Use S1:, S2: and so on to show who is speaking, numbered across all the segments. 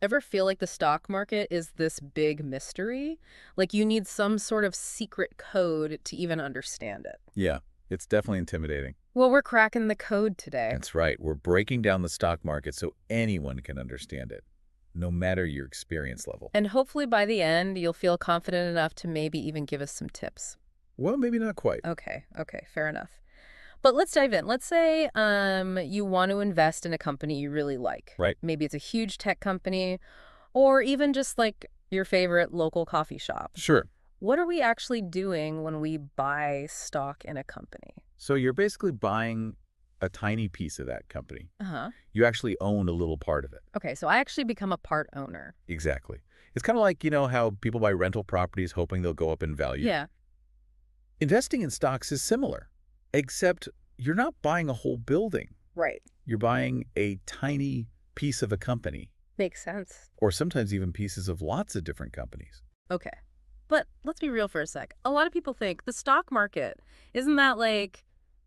S1: Ever feel like the stock market is this big mystery? Like you need some sort of secret code to even understand it.
S2: Yeah, it's definitely intimidating.
S1: Well, we're cracking the code today.
S2: That's right. We're breaking down the stock market so anyone can understand it, no matter your experience level.
S1: And hopefully by the end, you'll feel confident enough to maybe even give us some tips.
S2: Well, maybe not quite.
S1: Okay, fair enough. But let's dive in. Let's say you want to invest in a company you really like.
S2: Right.
S1: Maybe it's a huge tech company or even just like your favorite local coffee shop.
S2: Sure.
S1: What are we actually doing when we buy stock in a company?
S2: So you're basically buying a tiny piece of that company.
S1: Uh-huh.
S2: You actually own a little part of it.
S1: Okay, so I actually become a part owner.
S2: Exactly. It's kind of like, how people buy rental properties hoping they'll go up in value.
S1: Yeah.
S2: Investing in stocks is similar, except you're not buying a whole building.
S1: Right.
S2: You're buying a tiny piece of a company,
S1: Makes sense.
S2: or sometimes even pieces of lots of different companies.
S1: Okay. But let's be real for a sec. A lot of people think the stock market, isn't that like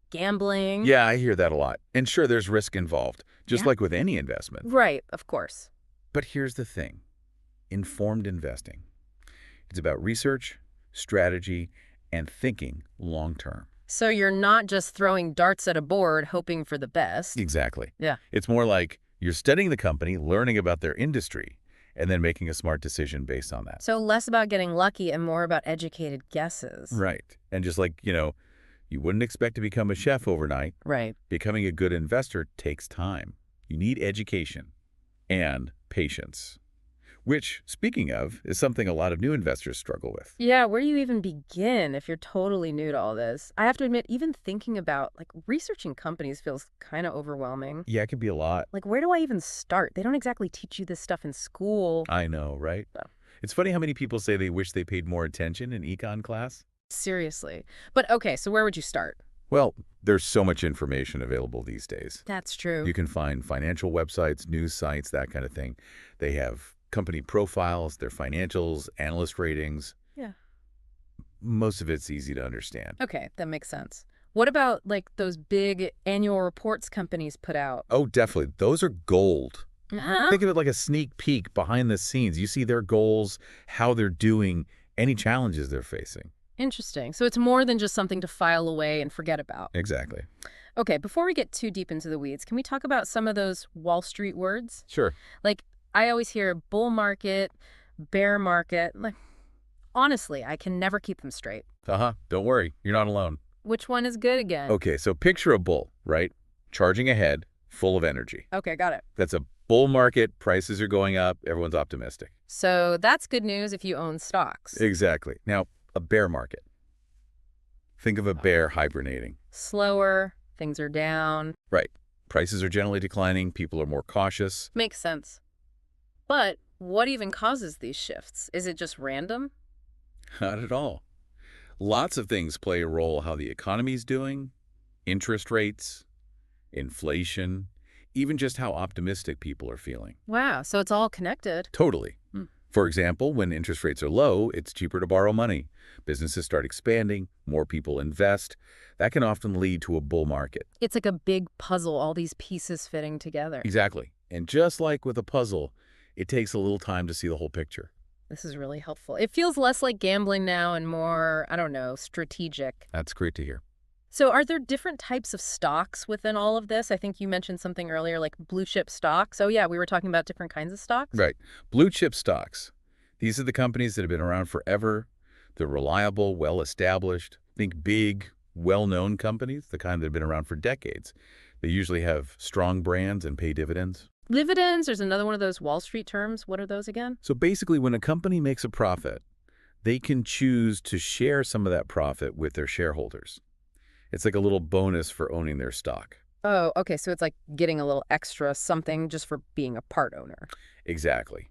S1: gambling?
S2: Yeah, I hear that a lot. And sure, there's risk involved, just
S1: Yeah.
S2: like with any investment.
S1: Right, of course.
S2: But here's the thing. Informed investing. It's about research, strategy, and thinking long term.
S1: So you're not just throwing darts at a board hoping for the best.
S2: Exactly.
S1: Yeah.
S2: It's more like you're studying the company, learning about their industry, and then making a smart decision based on that.
S1: So less about getting lucky and more about educated guesses.
S2: Right. And just like, you wouldn't expect to become a chef overnight.
S1: Right.
S2: Becoming a good investor takes time. You need education and patience, which, speaking of, is something a lot of new investors struggle with.
S1: Yeah, where do you even begin if you're totally new to all this? I have to admit, even thinking about researching companies feels kind of overwhelming.
S2: Yeah, it can be a lot.
S1: Like, where do I even start? They don't exactly teach you this stuff in school.
S2: I know, right?
S1: No.
S2: It's funny how many people say they wish they paid more attention in econ class.
S1: Seriously. But okay, so where would you start?
S2: Well, there's so much information available these days.
S1: That's true.
S2: You can find financial websites, news sites, that kind of thing. They have company profiles, their financials, analyst ratings.
S1: Yeah.
S2: Most of it's easy to understand.
S1: Okay, that makes sense. What about those big annual reports companies put out?
S2: Oh, definitely. Those are gold.
S1: Uh-huh.
S2: Think of it like a sneak peek behind the scenes. You see their goals, how they're doing, any challenges they're facing.
S1: Interesting. So it's more than just something to file away and forget about.
S2: Exactly.
S1: Okay, before we get too deep into the weeds, can we talk about some of those Wall Street words?
S2: Sure.
S1: I always hear bull market, bear market. Honestly, I can never keep them straight.
S2: Don't worry. You're not alone.
S1: Which one is good again?
S2: Okay, so picture a bull, right? Charging ahead, full of energy.
S1: Okay, got it.
S2: That's a bull market. Prices are going up. Everyone's optimistic.
S1: So that's good news if you own stocks.
S2: Exactly. Now, a bear market. Think of a bear hibernating.
S1: Slower, things are down.
S2: Right. Prices are generally declining. People are more cautious.
S1: Makes sense. But what even causes these shifts? Is it just random?
S2: Not at all. Lots of things play a role: how the economy's doing, interest rates, inflation, even just how optimistic people are feeling.
S1: Wow, so it's all connected.
S2: Totally.
S1: Hmm.
S2: For example, when interest rates are low, it's cheaper to borrow money. Businesses start expanding, more people invest. That can often lead to a bull market.
S1: It's like a big puzzle, all these pieces fitting together.
S2: Exactly. And just like with a puzzle, it takes a little time to see the whole picture.
S1: This is really helpful. It feels less like gambling now and more, I don't know, strategic.
S2: That's great to hear.
S1: So are there different types of stocks within all of this? I think you mentioned something earlier, like blue chip stocks. Oh, yeah, we were talking about different kinds of stocks.
S2: Right. Blue chip stocks. These are the companies that have been around forever. They're reliable, well-established. Think big, well-known companies, the kind that have been around for decades. They usually have strong brands and pay dividends.
S1: Dividends, there's another one of those Wall Street terms. What are those again?
S2: So basically, when a company makes a profit, they can choose to share some of that profit with their shareholders. It's like a little bonus for owning their stock.
S1: Oh, okay. So it's like getting a little extra something just for being a part owner.
S2: Exactly.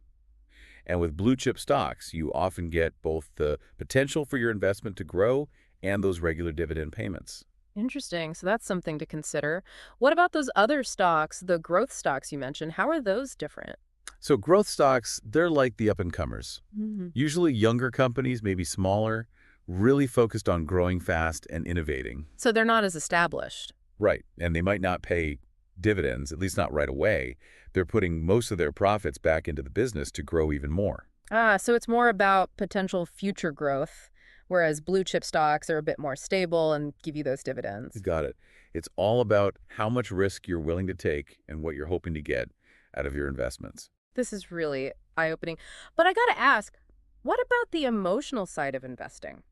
S2: And with blue chip stocks, you often get both the potential for your investment to grow and those regular dividend payments.
S1: Interesting. So that's something to consider. What about those other stocks, the growth stocks you mentioned? How are those different?
S2: So growth stocks, they're like the up-and-comers.
S1: Mm-hmm.
S2: Usually younger companies, maybe smaller, really focused on growing fast and innovating.
S1: So they're not as established.
S2: Right. And they might not pay dividends, at least not right away. They're putting most of their profits back into the business to grow even more.
S1: Ah, so it's more about potential future growth, whereas blue chip stocks are a bit more stable and give you those
S2: You
S1: dividends.
S2: got it. It's all about how much risk you're willing to take and what you're hoping to get out of your investments.
S1: This is really eye-opening. But I gotta ask, what about the emotional side of investing?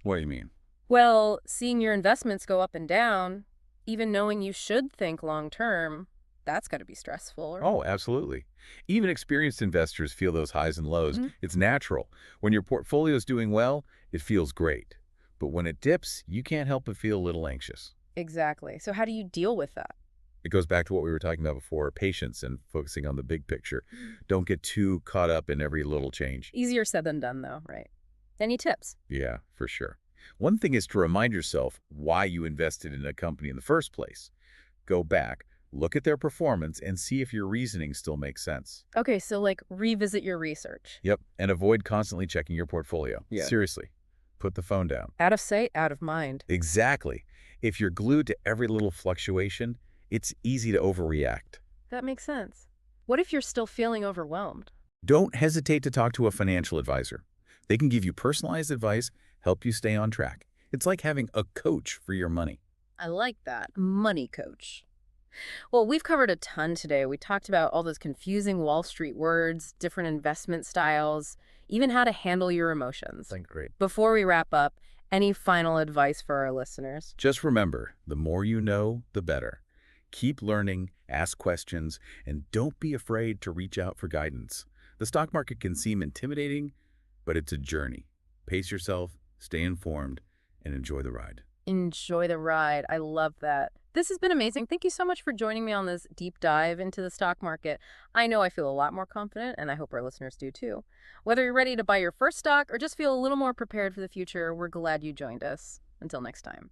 S2: What do you mean?
S1: Well, seeing your investments go up and down, even knowing you should think long term, that's gotta be stressful, right?
S2: Oh, absolutely. Even experienced investors feel those highs and lows.
S1: Mhm.
S2: It's natural. When your portfolio is doing well, it feels great. But when it dips, you can't help but feel a little anxious.
S1: Exactly. So how do you deal with that?
S2: It goes back to what we were talking about before, patience and focusing on the big picture. Don't get too caught up in every little change.
S1: Easier said than done, though, right? Any tips?
S2: Yeah, for sure. One thing is to remind yourself why you invested in a company in the first place. Go back, look at their performance, and see if your reasoning still makes sense.
S1: Okay, so like revisit your research.
S2: Yep, and avoid constantly checking your portfolio.
S1: Yeah.
S2: Seriously, put the phone down.
S1: Out of sight, out of mind.
S2: Exactly. If you're glued to every little fluctuation, it's easy to overreact.
S1: That makes sense. What if you're still feeling overwhelmed?
S2: Don't hesitate to talk to a financial advisor. They can give you personalized advice, help you stay on track. It's like having a coach for your money.
S1: I like that. Money coach. Well, we've covered a ton today. We talked about all those confusing Wall Street words, different investment styles, even how to handle your emotions.
S2: Think great.
S1: Before we wrap up, any final advice for our listeners?
S2: Just remember, the more you know, the better. Keep learning, ask questions, and don't be afraid to reach out for guidance. The stock market can seem intimidating, but it's a journey. Pace yourself, stay informed, and enjoy the ride.
S1: Enjoy the ride. I love that. This has been amazing. Thank you so much for joining me on this deep dive into the stock market. I know I feel a lot more confident, and I hope our listeners do too. Whether you're ready to buy your first stock or just feel a little more prepared for the future, we're glad you joined us. Until next time.